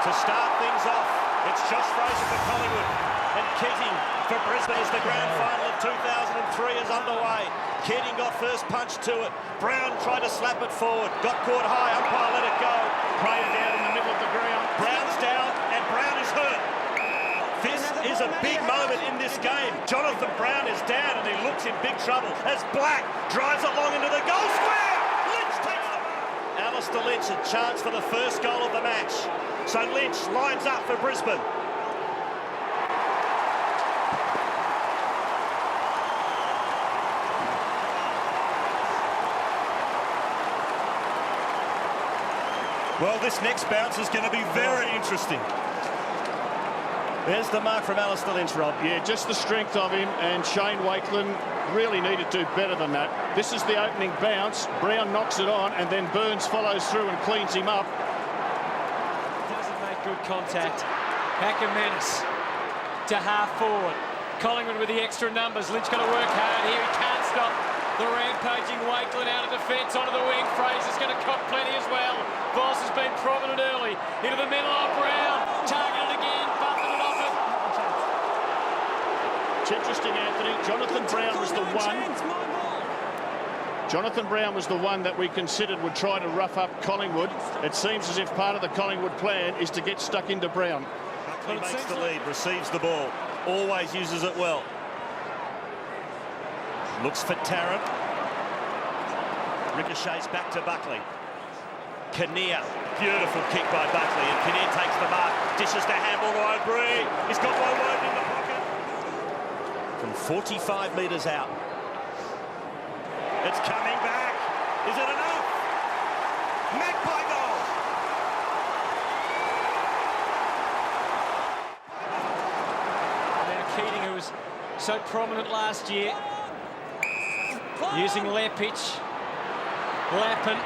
To start things off, it's Josh Fraser for Collingwood and Keating for Brisbane as the grand final of 2003 is underway. Keating got first punch to it. Brown tried to slap it forward. Got caught high. Umpire let it go. Played down in the middle of the ground. Brown's down and Brown is hurt. This is a big moment in this game. Jonathan Brown is down and he looks in big trouble as Black drives it long into the goal square. Lynch takes the mark. Alistair Lynch a chance for the first goal of the match. So Lynch lines up for Brisbane. Well, this next bounce is going to be very interesting. There's the mark from Alistair Lynch, Rob. Yeah, just the strength of him, and Shane Wakelin really needed to do better than that. This is the opening bounce. Brown knocks it on, and then Burns follows through and cleans him up. Doesn't make good contact. Ackermanis to half forward. Collingwood with the extra numbers. Lynch got to work hard here. He can't stop the rampaging Wakelin out of defence onto the wing. Fraser's going to cop plenty as well. Voss has been prominent early. Into the middle of Brown. Targeted again. Buffeted it off it. It's interesting, Anthony. Jonathan Brown was the one. Jonathan Brown was the one that we considered would try to rough up Collingwood. It seems as if part of the Collingwood plan is to get stuck into Brown. He makes the lead, receives the ball, always uses it well. Looks for Tarrant. Ricochets back to Buckley. Kinnear, beautiful kick by Buckley, and Kinnear takes the mark, dishes to handball to O'Brien. He's got one word in the pocket. From 45 metres out. It's coming back. Is it enough? Magpie goal. Now Keating, who was so prominent last year, using Lepich, Lappin,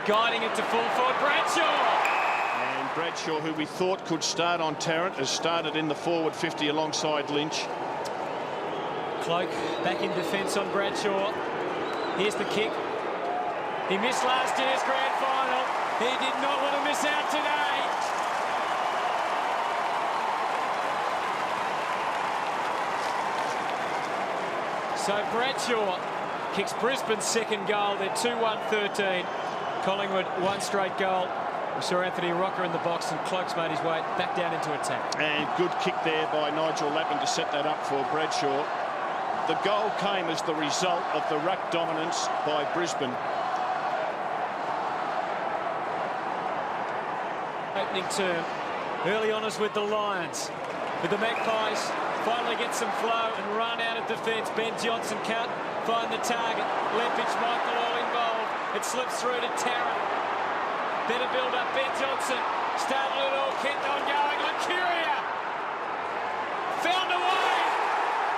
guiding it to full forward, Bradshaw! And Bradshaw, who we thought could start on Tarrant, has started in the forward 50 alongside Lynch. Cloak back in defence on Bradshaw. Here's the kick. He missed last year's grand final. He did not want to miss out today. So Bradshaw kicks Brisbane's second goal. They're 2-1-13. Collingwood one straight goal. We saw Anthony Rocker in the box and Cloak's made his way back down into attack. And good kick there by Nigel Lappin to set that up for Bradshaw. The goal came as the result of the ruck dominance by Brisbane. Opening term. Early honours with the Lions. With the Magpies finally get some flow and run out of defence. Ben Johnson can't find the target. Lepich, Michael all involved. It slips through to Tarrant. Better build up. Ben Johnson started it all. Kept on going. Lucuria found a way.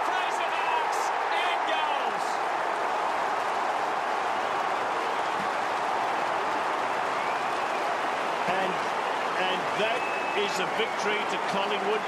Fraser marks and goals. And that is a victory to Collingwood.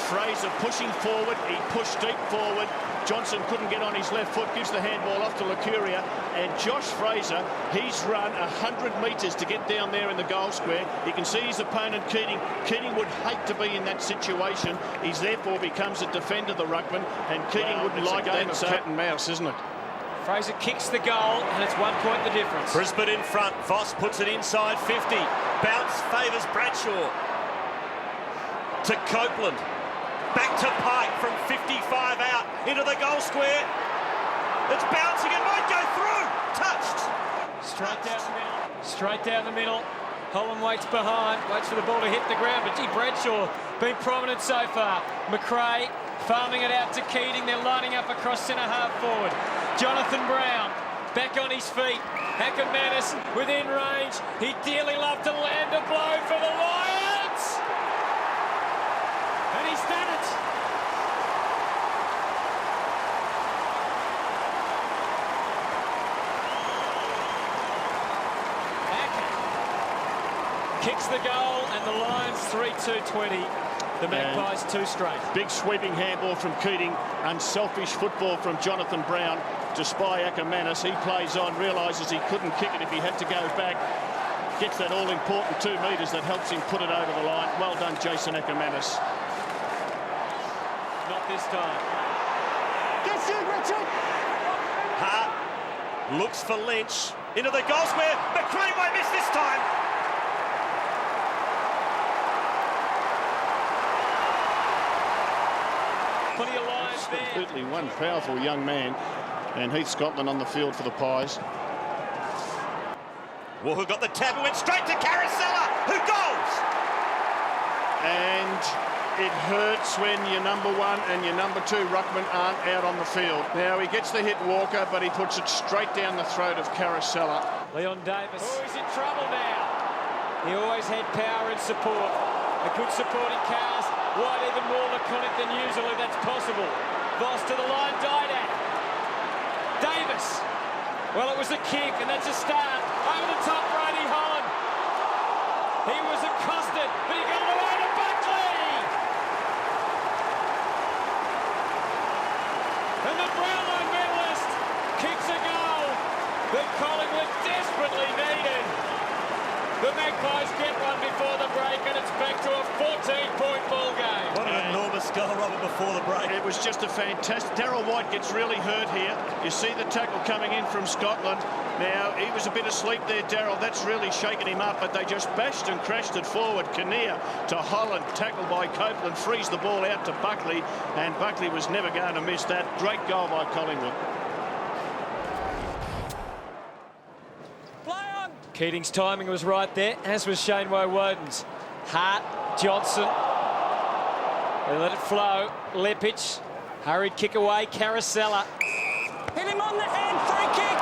Fraser pushing forward, he pushed deep forward. Johnson couldn't get on his left foot, gives the handball off to Lucuria. And Josh Fraser, he's run 100 metres to get down there in the goal square. You can see his opponent, Keating. Keating would hate to be in that situation. He's therefore becomes a defender, the ruckman, and Keating wouldn't like that. It's cat and mouse, isn't it? Fraser kicks the goal, and it's 1 point the difference. Brisbane in front. Voss puts it inside 50. Bounce favours Bradshaw. To Copeland. Back to Pike from 55 out into the goal square. It's bouncing, it might go through. Touched. Straight down the middle. Straight down the middle. Holland waits behind, waits for the ball to hit the ground, but gee, Bradshaw been prominent so far. McRae farming it out to Keating. They're lining up across centre half forward. Jonathan Brown back on his feet. Ackermanis within range. He'd dearly love to land a blow for the Lions. And he's done it. Acker kicks the goal, and the Lions 3-2-20. The Magpies 2 straight. Big sweeping handball from Keating. Unselfish football from Jonathan Brown to spy Ackermanis. He plays on, realises he couldn't kick it if he had to go back. gets that all-important 2 metres that helps him put it over the line. Well done, Jason Ackermanis. Not this time. Get you, Richard! Hart looks for Lynch. Into the goal square. McLean won't miss this time. Plenty of lines there. Absolutely one powerful young man. And Heath Scotland on the field for the Pies. Who got the tab and went straight to Caracella, who goes! And it hurts when your number 1 and your number 2 ruckman aren't out on the field. Now he gets the hit Walker, but he puts it straight down the throat of Caracella. Leon Davis. Oh, he's in trouble now. He always had power and support. A good supporting cast. Wide even more laconic than usually that's possible. Voss to the line, Didak. Davis. Well, it was a kick, and that's a start. Over the top, Brady Holland. He was accosted, but he got it away to Buckley. And the Brownlow medalist kicks a goal that Collingwood desperately needed. The Magpies get one before the break, and it's back to a 14-point ball game. What an enormous goal, Robert, before the break. It was just a fantastic... Darryl White gets really hurt here. You see the tackle coming in from Scotland. Now, he was a bit asleep there, Darryl. That's really shaken him up, but they just bashed and crashed it forward. Kinnear to Holland, tackled by Copeland, frees the ball out to Buckley, and Buckley was never going to miss that. Great goal by Collingwood. Keating's timing was right there, as was Shane Woden's. Hart, Johnson. They let it flow. Lepic, hurried kick away. Caracella. Hit him on the head, free kick!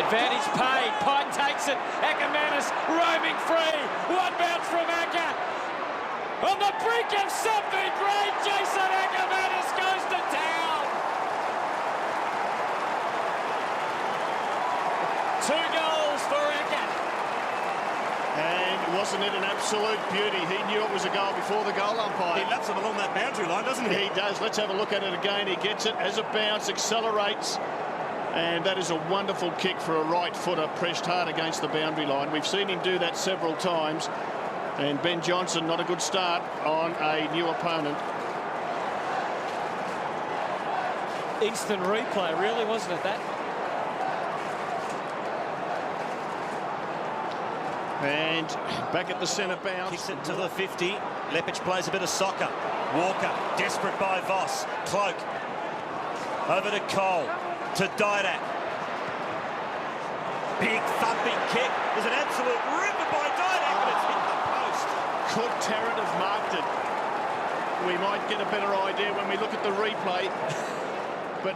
Advantage paid. Pine takes it. Ackermanis roaming free. One bounce from Acker. On the brink of something great, Jason Ackermanis goes to town. 2 goals for Acker. And wasn't it an absolute beauty? He knew it was a goal before the goal umpire. He laps it along that boundary line, doesn't he? He does. Let's have a look at it again. He gets it as a bounce, accelerates. And that is a wonderful kick for a right footer pressed hard against the boundary line. We've seen him do that several times. And Ben Johnson, not a good start on a new opponent. Instant replay, really, wasn't it, that? And back at the centre bounce. Kicks it to the 50. Lepic plays a bit of soccer. Walker, desperate by Voss. Cloak. Over to Cole. To Didak. Big thumping kick. There's an absolute ripper by Didak, but it's hit the post. Could Tarrant have marked it? We might get a better idea when we look at the replay. But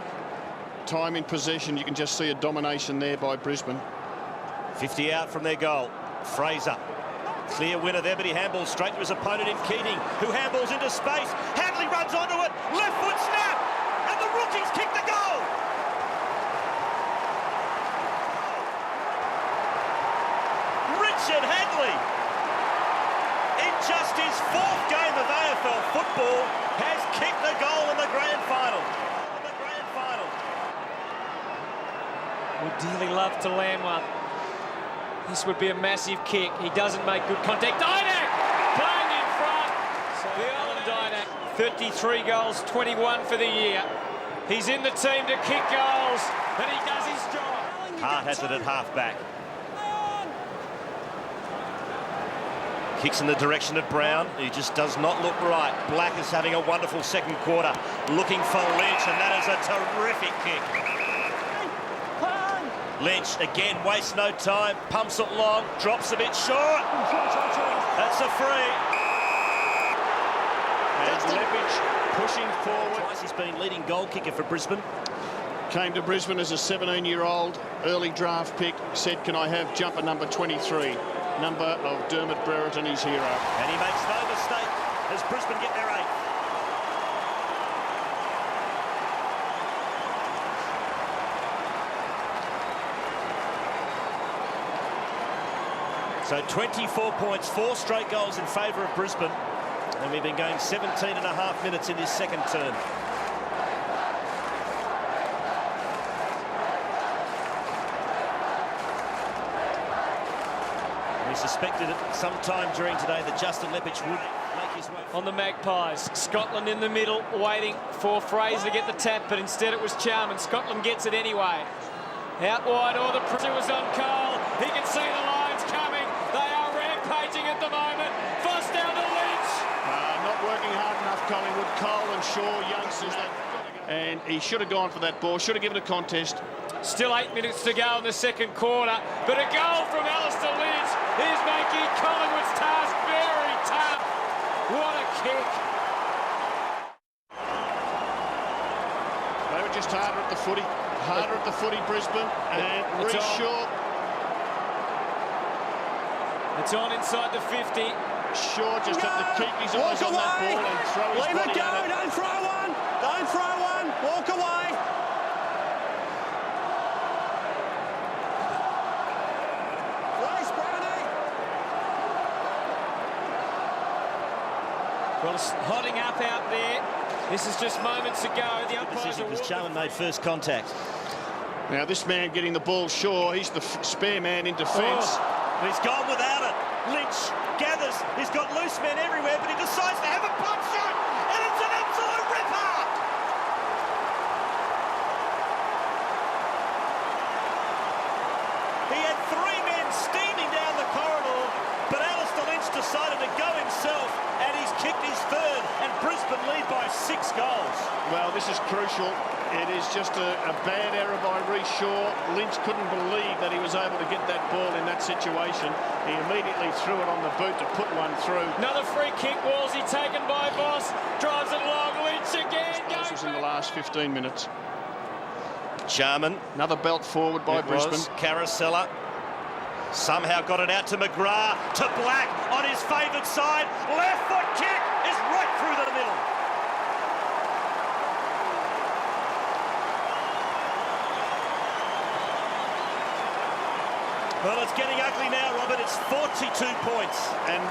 time in possession, you can just see a domination there by Brisbane. 50 out from their goal. Fraser. Clear winner there, but he handballs straight to his opponent in Keating, who handballs into space. Hadley runs onto it. Left foot snap. And the rookies kick the goal. Richard Hadley, in just his 4th game of AFL football, has kicked the goal in the grand final. Would dearly love to land one. This would be a massive kick. He doesn't make good contact. Didak playing in front. So the Alan Didak, 33 goals, 21 for the year. He's in the team to kick goals, and he does his job. Hart has it at half-back. Kicks in the direction of Brown. He just does not look right. Black is having a wonderful second quarter. Looking for Lynch, and that is a terrific kick. Lynch, again, wastes no time. Pumps it long. Drops a bit short. That's a free. And Lepic pushing forward. Twice he's been leading goal kicker for Brisbane. Came to Brisbane as a 17-year-old, early draft pick. Said, can I have jumper number 23? Number of Dermot Brereton, his hero. And he makes no mistake as Brisbane get their 8th. So 24 points, 4 straight goals in favour of Brisbane. And we've been going 17 and a half minutes in this second term. suspected it sometime during today that Justin Leppich would make his way on the Magpies. Scotland in the middle, waiting for Fraser to get the tap, but instead it was Charman. Scotland gets it anyway. Out wide, the pressure was on Cole. He can see the Lions coming. They are rampaging at the moment. Voss down to Lynch. Not working hard enough, Collingwood. Cole and Shaw, youngsters. And he should have gone for that ball, should have given a contest. Still 8 minutes to go in the second quarter, but a goal from Alistair Lynch is making Collingwood's task very tough. What a kick. They were just harder at the footy, Brisbane, and Reece Shaw. It's on inside the 50. Shaw just had to keep his eyes on that ball and throw his Leave body it go, at it. don't throw one, don't throw one, walk away. Race, Brownie. Well, it's hotting up out there. This is just moments ago. The umpires are because Charman made first contact. Now this man getting the ball, Shaw, he's the spare man in defence. He's gone without it. Lynch gathers. He's got loose men everywhere, but he decides to have a punch shot, and it's an absolute ripper. He had three men steaming down the corridor, but Alistair Lynch decided to go himself, and he's kicked his third, and Brisbane lead by 6 goals. Well, this is crucial. It is just a bad error by Reece Shaw. Lynch couldn't believe that he was able to get that ball in that situation. He immediately threw it on the boot to put one through. Another free kick, Wolsey taken by Voss. Drives it along, Lynch again. This was in the last 15 minutes. Charman. Another belt forward by Brisbane. Carousella somehow got it out to McGrath, to Black on his favoured side. Left foot kick is right through the middle. Well, it's getting ugly now, Robert. It's 42 points. And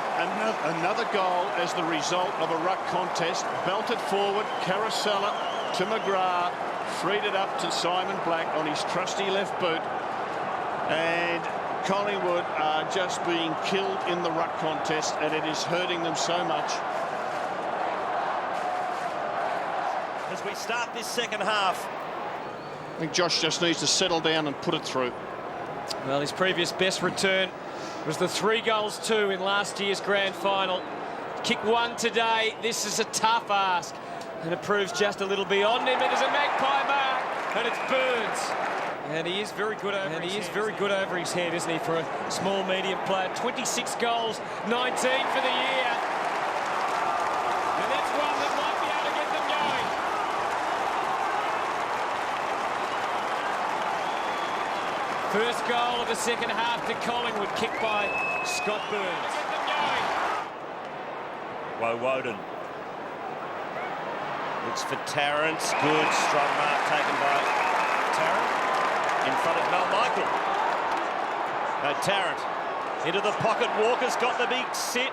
another goal as the result of a ruck contest. Belted forward, Carousella to McGrath, freed it up to Simon Black on his trusty left boot. And Collingwood are just being killed in the ruck contest, and it is hurting them so much. As we start this second half. I think Josh just needs to settle down and put it through. Well, his previous best return was the 3-2 in last year's grand final. Kick one today. This is a tough ask, and it proves just a little beyond him. It is a Magpie mark, and it's Burns. And he is very good over his head, isn't he, for a small, medium player. 26 goals, 19 for the year. And that's one that might be able to get them going. First goal of the second half to Collingwood, kicked by Scott Burns. Woden. Looks for Tarrant. Good, strong mark taken by Tarrant in front of Mel Michael. Tarrant into the pocket. Walker's got the big sit.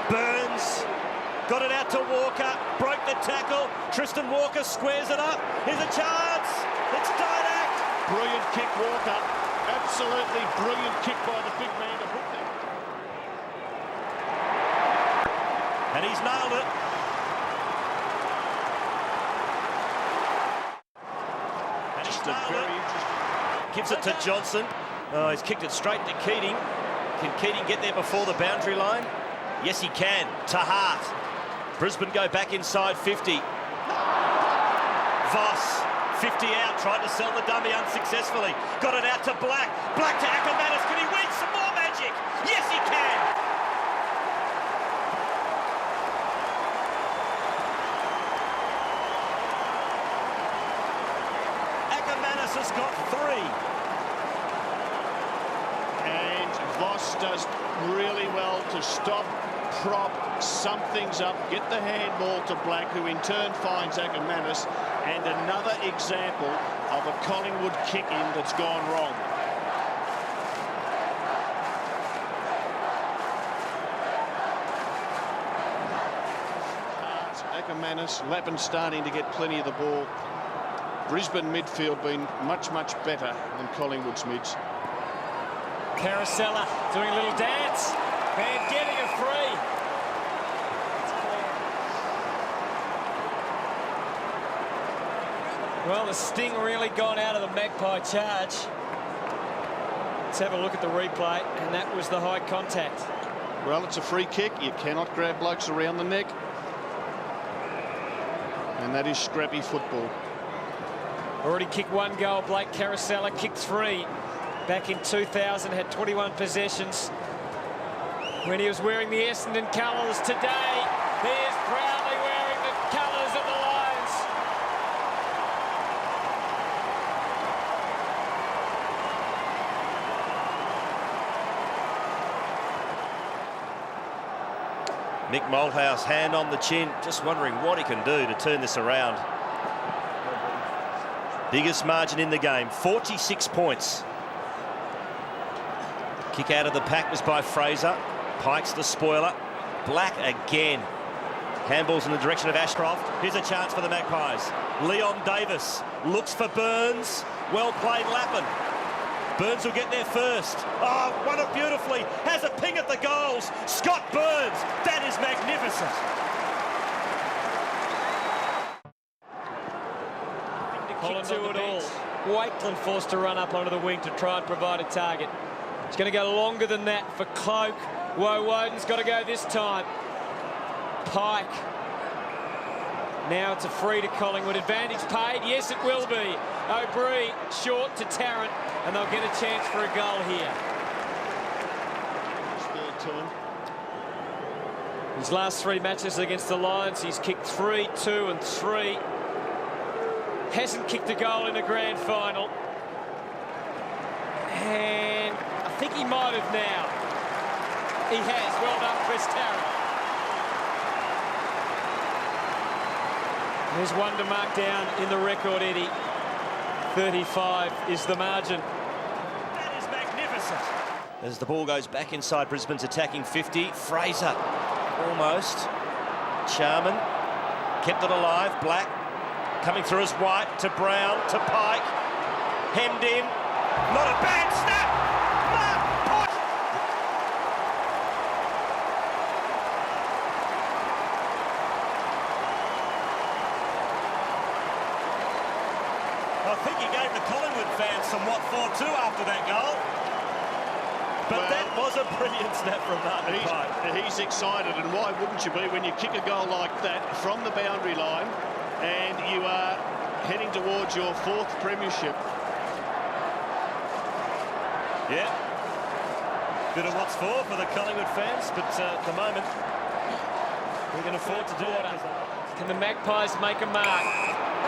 Burns got it out to Walker. Broke the tackle. Tristan Walker squares it up. Here's a chance. It's Didak. Brilliant kick, Walker. Absolutely brilliant kick by the big man to hook that. And he's nailed it. And he's nailed it. Gives it to Johnson. Oh, he's kicked it straight to Keating. Can Keating get there before the boundary line? Yes, he can. To Hart. Brisbane go back inside 50. Voss. 50 out, tried to sell the dummy unsuccessfully. Got it out to Black. Black to Ackermanis. Can he win some more magic? Yes, he can. Ackermanis has got 3. And Voss does really well to stop, prop, sum things up, get the handball to Black, who in turn finds Ackermanis. And another example of a Collingwood kick-in that's gone wrong. Ackermanis, Lappin starting to get plenty of the ball. Brisbane midfield been much, much better than Collingwood's mids. Carosella doing a little dance and getting a free. Well, the sting really gone out of the Magpie charge. Let's have a look at the replay, and that was the high contact. Well, it's a free kick. You cannot grab blokes around the neck. And that is scrappy football. Already kicked one goal. Blake Carosella kicked 3. Back in 2000, had 21 possessions when he was wearing the Essendon colours. Today, he is proudly wearing the colours of the Lions. Mick Malthouse, hand on the chin, just wondering what he can do to turn this around. Biggest margin in the game, 46 points. Kick out of the pack was by Fraser. Pike's the spoiler. Black again. Handballs in the direction of Ashcroft. Here's a chance for the Magpies. Leon Davis looks for Burns. Well played, Lappin. Burns will get there first. Oh, won it beautifully. Has a ping at the goals. Scott Burns. That is magnificent. Holland to it all. Wakeland forced to run up onto the wing to try and provide a target. It's going to go longer than that for Cloak. Woden's got to go this time. Pike. Now it's a free to Collingwood. Advantage paid. Yes, it will be. O'Brien short to Tarrant, and they'll get a chance for a goal here. His last 3 matches against the Lions, he's kicked 3, 2 and 3. Hasn't kicked a goal in a grand final. And I think he might have now. He has. Well done, Chris Tarrant. There's one to mark down in the record, Eddie. 35 is the margin. That is magnificent. As the ball goes back inside Brisbane's attacking 50, Fraser almost. Charman kept it alive. Black coming through as White to Brown to Pike. Hemmed in. Not a bad snap. Mark Pike. I think he gave the Collingwood fans some what for too after that goal. But well, that was a brilliant snap from Martin Pike. He's excited, and why wouldn't you be when you kick a goal like that from the boundary line and you are heading towards your 4th premiership? Yeah. Bit of what's for the Collingwood fans, but at the moment we can afford to do that. Can the Magpies make a mark?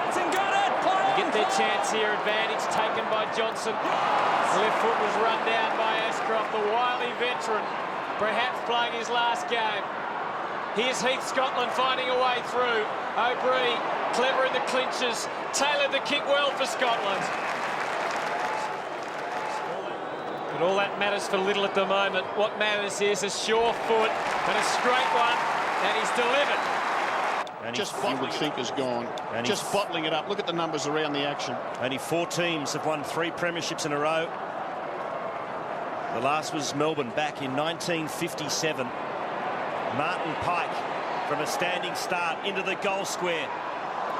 Hudson got it! They get their chance here. Advantage taken by Johnson. The left foot was run down by Ashcroft, the wily veteran, perhaps playing his last game. Here's Heath Scotland finding a way through. O'Brien, clever in the clinches, tailored the kick well for Scotland. But all that matters for little at the moment. What matters is a sure foot and a straight one, and he's delivered. And just you would think is gone. And just bottling it up. Look at the numbers around the action. Only 4 teams have won 3 premierships in a row. The last was Melbourne back in 1957. Martin Pike from a standing start into the goal square.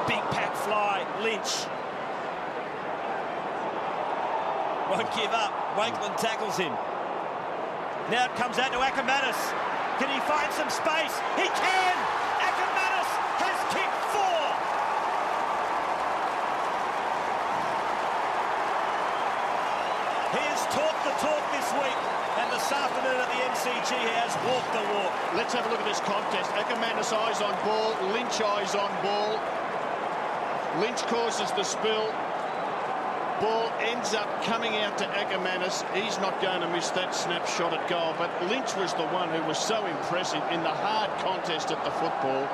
Big pack fly, Lynch. Won't give up. Wakeland tackles him. Now it comes out to Ackermanis. Can he find some space? He can! Ackermanis has kicked 4! He has talked the talk this week, and this afternoon at the MCG he has walked the walk. Let's have a look at this contest. Ackermanis eyes on ball, Lynch eyes on ball. Lynch causes the spill. Ball ends up coming out to Ackermanis. He's not going to miss that snapshot at goal, but Lynch was the one who was so impressive in the hard contest at the football.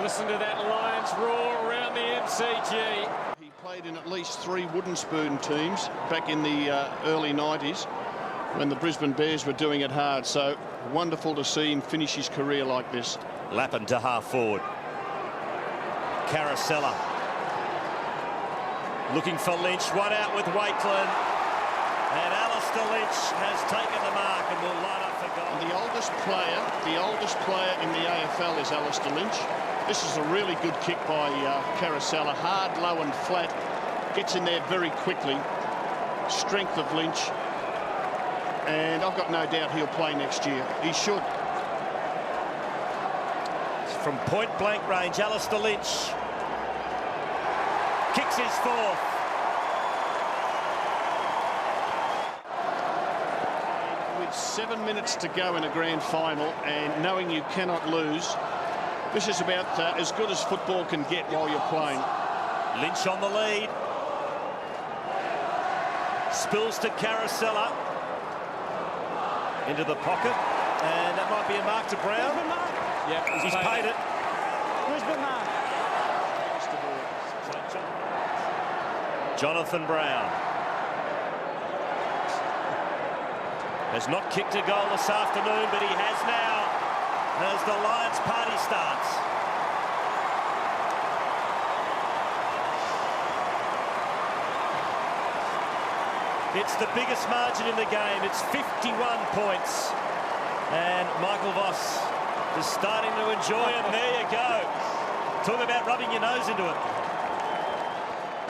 Listen to that Lions roar around the MCG. He played in at least 3 wooden spoon teams back in the early 90s when the Brisbane Bears were doing it hard. So wonderful to see him finish his career like this. Lappin to half forward. Carosella. Looking for Lynch, one out with Wakeland. And Alistair Lynch has taken the mark and will line up for goal. And the oldest player in the AFL is Alistair Lynch. This is a really good kick by Carosella. Hard, low and flat. Gets in there very quickly. Strength of Lynch. And I've got no doubt he'll play next year. He should. From point-blank range, Alistair Lynch kicks his fourth. With 7 minutes to go in a grand final and knowing you cannot lose, this is about as good as football can get while you're playing. Lynch on the lead. Spills to Carosella. Into the pocket. And that might be a mark to Brown. Yeah, he's paid it. Brisbane mark. Jonathan Brown has not kicked a goal this afternoon, but he has now as the Lions party starts. It's the biggest margin in the game. It's 51 points. And Michael Voss is starting to enjoy it. There you go. Talk about rubbing your nose into it.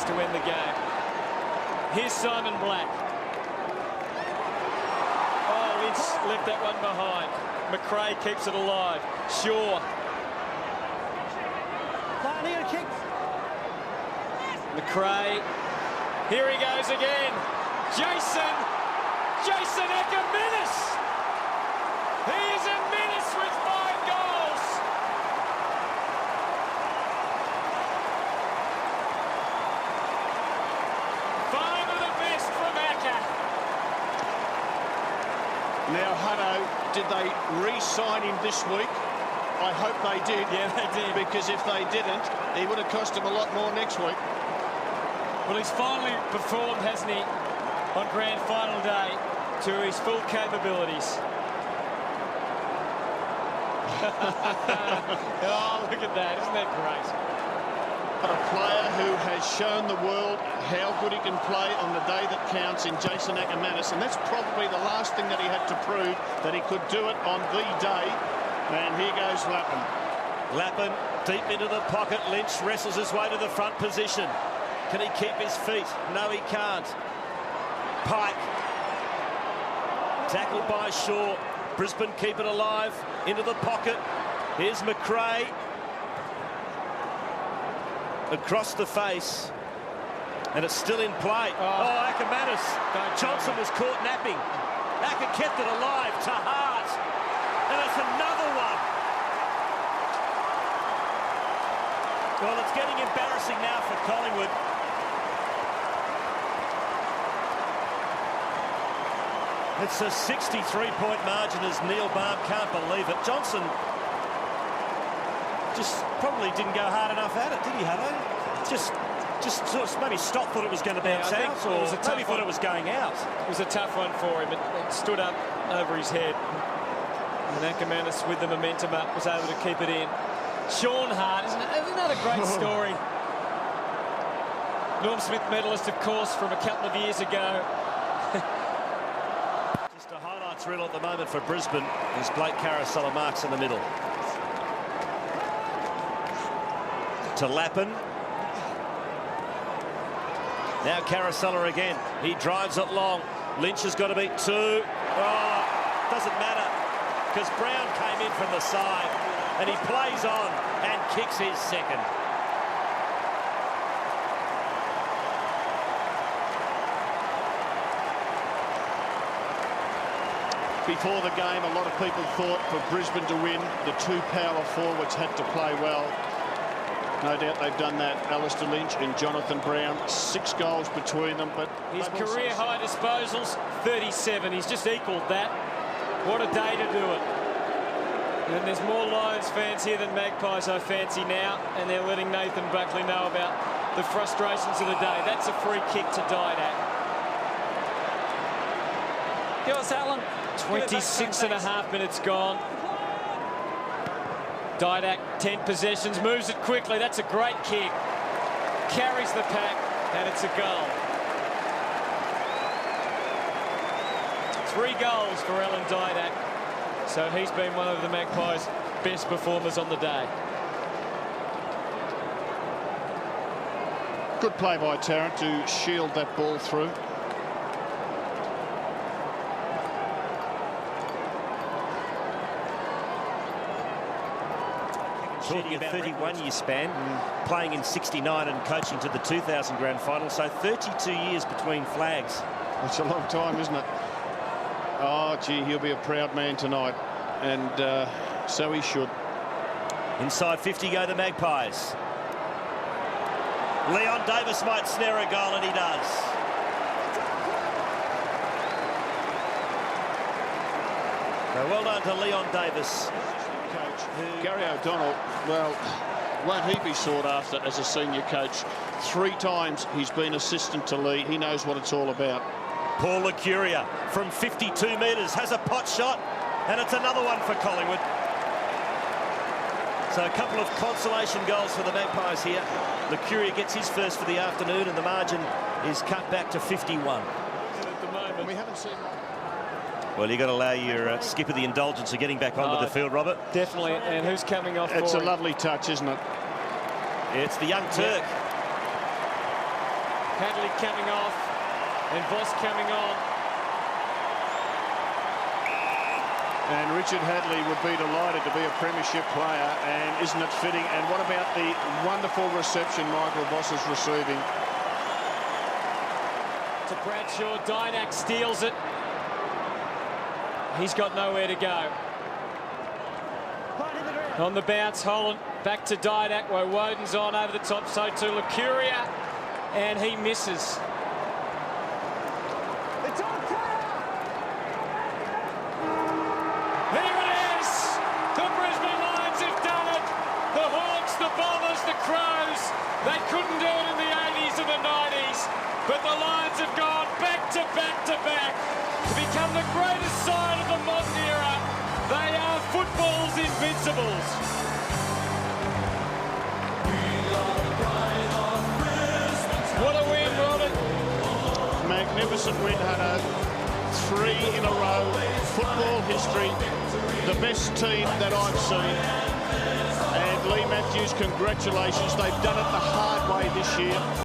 To win the game. Here's Simon Black. Oh, Lynch left that one behind. McRae keeps it alive. Shaw. McRae. Here he goes again. Jason Eckermenis. He is a menace with 5 goals. Now, Hutto, did they re-sign him this week? I hope they did. Yeah, they did. Because if they didn't, he would have cost him a lot more next week. Well, he's finally performed, hasn't he, on grand final day to his full capabilities. Oh, look at that. Isn't that great? A player who has shown the world how good he can play on the day that counts in Jason Eckermenis, and that's probably the last thing that he had to prove, that he could do it on the day. And here goes Lappin. Lappin deep into the pocket. Lynch wrestles his way to the front position. Can he keep his feet? No, he can't. Pike. Tackled by Shaw. Brisbane keep it alive. Into the pocket. Here's McRae. Across the face. And it's still in play. Oh, Eckermenis. Johnson was caught napping. Acker kept it alive to Hart. And it's another one. Well, it's getting embarrassing now for Collingwood. It's a 63-point margin as Neil Baum can't believe it. Johnson just probably didn't go hard enough at it, did he, Hutto? Just sort of maybe stopped, thought it was going to bounce out, or maybe thought it was going out. It was a tough one for him. It stood up over his head. And Eckermenis, with the momentum up, was able to keep it in. Sean Hart, isn't that a great story? Norm Smith medalist, of course, from a couple of years ago. Just a highlights reel at the moment for Brisbane as Blake Carosella marks in the middle. To Lappin. Now Carosella again. He drives it long. Lynch has got to beat 2. Oh, doesn't matter, because Brown came in from the side and he plays on and kicks his second. Before the game, a lot of people thought for Brisbane to win, the 2 power forwards had to play well. No doubt they've done that. Alistair Lynch and Jonathan Brown, 6 goals between them. But his career high disposals, 37. He's just equalled that. What a day to do it. And there's more Lions fans here than Magpies, I fancy now, and they're letting Nathan Buckley know about the frustrations of the day. That's a free kick to Didak. Give us Allen. 26 and a half minutes gone. Didak, 10 possessions, moves it quickly. That's a great kick. Carries the pack, and it's a goal. 3 goals for Alan Didak. So he's been one of the Magpies' best performers on the day. Good play by Tarrant to shield that ball through. Talking a 31-year span, playing in 69 and coaching to the 2000 grand final, so 32 years between flags. That's a long time, isn't it? Oh, gee, he'll be a proud man tonight, and so he should. Inside 50 go the Magpies. Leon Davis might snare a goal, and he does. So well done to Leon Davis. Coach Gary O'Donnell, well, won't he be sought after as a senior coach? 3 times he's been assistant to Lee. He knows what it's all about. Paul Lucuria from 52 metres has a pot shot, and it's another one for Collingwood. So a couple of consolation goals for the Magpies here. Lucuria gets his first for the afternoon, and the margin is cut back to 51. At the moment, we haven't seen. Well, you've got to allow your skipper the indulgence of getting back onto the field, Robert. Definitely, and who's coming off? It's for a him? lovely touch, isn't it? It's the young Turk. Hadley coming off, and Voss coming on. And Richard Hadley would be delighted to be a premiership player, and isn't it fitting? And what about the wonderful reception Michael Voss is receiving? To Bradshaw, Didak steals it. He's got nowhere to go. On the bounce, Holland back to Didak, where Woden's on over the top, so to Lucuria, and he misses. There it is! The Brisbane Lions have done it! The Hawks, the Bombers, the Crows, they couldn't do it in the 80s and the 90s, but the Lions have gone back to back to back to become the greatest side of the modern era. They are football's invincibles. What a win, Robert. Magnificent win, Hutto. 3 in a row. Football history. The best team that I've seen. And Lee Matthews, congratulations. They've done it the hard way this year.